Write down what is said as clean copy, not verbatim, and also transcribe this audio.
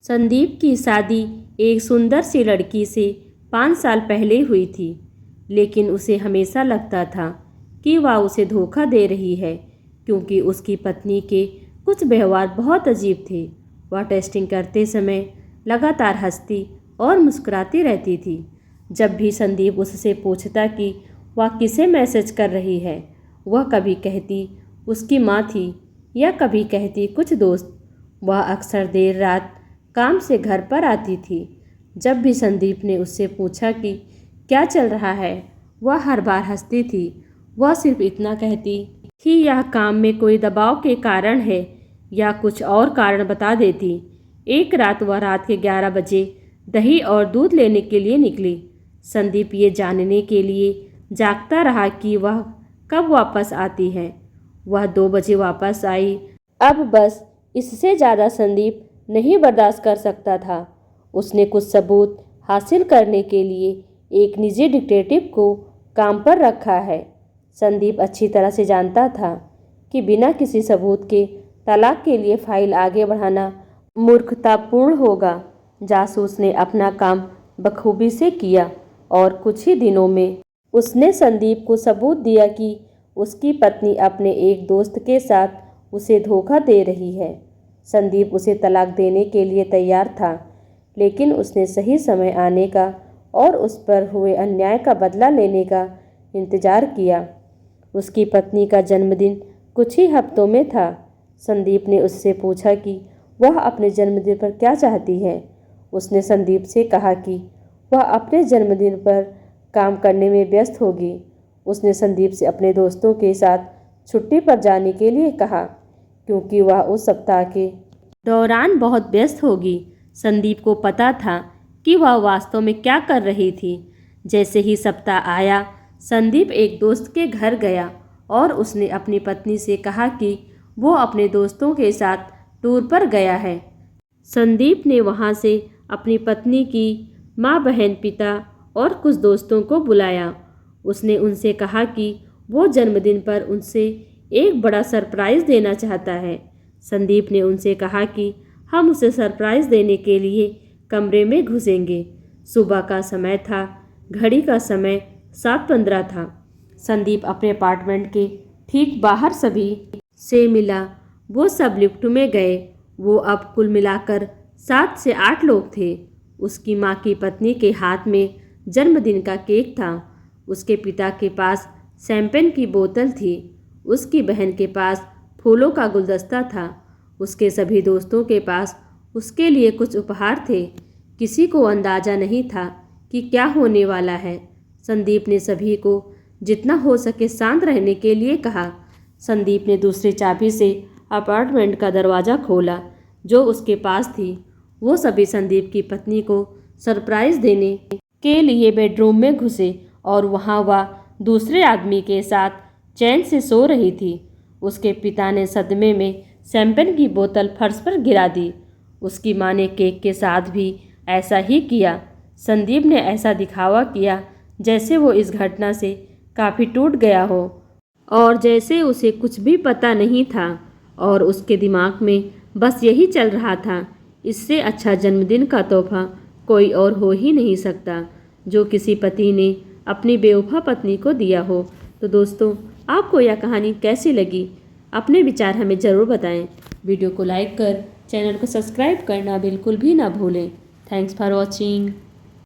संदीप की शादी एक सुंदर सी लड़की से 5 साल पहले हुई थी, लेकिन उसे हमेशा लगता था कि वह उसे धोखा दे रही है, क्योंकि उसकी पत्नी के कुछ व्यवहार बहुत अजीब थे। वह टेस्टिंग करते समय लगातार हंसती और मुस्कुराती रहती थी। जब भी संदीप उससे पूछता कि वह किसे मैसेज कर रही है, वह कभी कहती उसकी माँ थी या कभी कहती कुछ दोस्त। वह अक्सर देर रात काम से घर पर आती थी। जब भी संदीप ने उससे पूछा कि क्या चल रहा है, वह हर बार हंसती थी। वह सिर्फ इतना कहती कि यह काम में कोई दबाव के कारण है या कुछ और कारण बता देती। एक रात वह रात के 11 बजे दही और दूध लेने के लिए निकली। संदीप ये जानने के लिए जागता रहा कि वह कब वापस आती है। वह 2 बजे वापस आई। अब बस इससे ज़्यादा संदीप नहीं बर्दाश्त कर सकता था। उसने कुछ सबूत हासिल करने के लिए एक निजी डिटेक्टिव को काम पर रखा है। संदीप अच्छी तरह से जानता था कि बिना किसी सबूत के तलाक के लिए फाइल आगे बढ़ाना मूर्खतापूर्ण होगा। जासूस ने अपना काम बखूबी से किया और कुछ ही दिनों में उसने संदीप को सबूत दिया कि उसकी पत्नी अपने एक दोस्त के साथ उसे धोखा दे रही है। संदीप उसे तलाक देने के लिए तैयार था, लेकिन उसने सही समय आने का और उस पर हुए अन्याय का बदला लेने का इंतजार किया। उसकी पत्नी का जन्मदिन कुछ ही हफ्तों में था। संदीप ने उससे पूछा कि वह अपने जन्मदिन पर क्या चाहती है। उसने संदीप से कहा कि वह अपने जन्मदिन पर काम करने में व्यस्त होगी। उसने संदीप से अपने दोस्तों के साथ छुट्टी पर जाने के लिए कहा, क्योंकि वह उस सप्ताह के दौरान बहुत व्यस्त होगी। संदीप को पता था कि वह वास्तव में क्या कर रही थी। जैसे ही सप्ताह आया, संदीप एक दोस्त के घर गया और उसने अपनी पत्नी से कहा कि वो अपने दोस्तों के साथ टूर पर गया है। संदीप ने वहां से अपनी पत्नी की माँ, बहन, पिता और कुछ दोस्तों को बुलाया। उसने उनसे कहा कि वो जन्मदिन पर उनसे एक बड़ा सरप्राइज़ देना चाहता है। संदीप ने उनसे कहा कि हम उसे सरप्राइज़ देने के लिए कमरे में घुसेंगे। सुबह का समय था। घड़ी का समय 7:15 था। संदीप अपने अपार्टमेंट के ठीक बाहर सभी से मिला। वो सब लिफ्ट में गए। वो अब कुल मिलाकर 7 से 8 लोग थे। उसकी माँ की पत्नी के हाथ में जन्मदिन का केक था। उसके पिता के पास शैंपेन की बोतल थी। उसकी बहन के पास फूलों का गुलदस्ता था। उसके सभी दोस्तों के पास उसके लिए कुछ उपहार थे। किसी को अंदाज़ा नहीं था कि क्या होने वाला है। संदीप ने सभी को जितना हो सके शांत रहने के लिए कहा। संदीप ने दूसरी चाबी से अपार्टमेंट का दरवाज़ा खोला जो उसके पास थी। वो सभी संदीप की पत्नी को सरप्राइज़ देने के लिए बेडरूम में घुसे और वहाँ वह दूसरे आदमी के साथ चैन से सो रही थी। उसके पिता ने सदमे में शैंपेन की बोतल फर्श पर गिरा दी। उसकी माँ ने केक के साथ भी ऐसा ही किया। संदीप ने ऐसा दिखावा किया जैसे वो इस घटना से काफ़ी टूट गया हो और जैसे उसे कुछ भी पता नहीं था और उसके दिमाग में बस यही चल रहा था, इससे अच्छा जन्मदिन का तोहफा कोई और हो ही नहीं सकता जो किसी पति ने अपनी बेवफा पत्नी को दिया हो। तो दोस्तों, आपको यह कहानी कैसी लगी? अपने विचार हमें ज़रूर बताएं। वीडियो को लाइक कर चैनल को सब्सक्राइब करना बिल्कुल भी ना भूलें। Thanks for watching.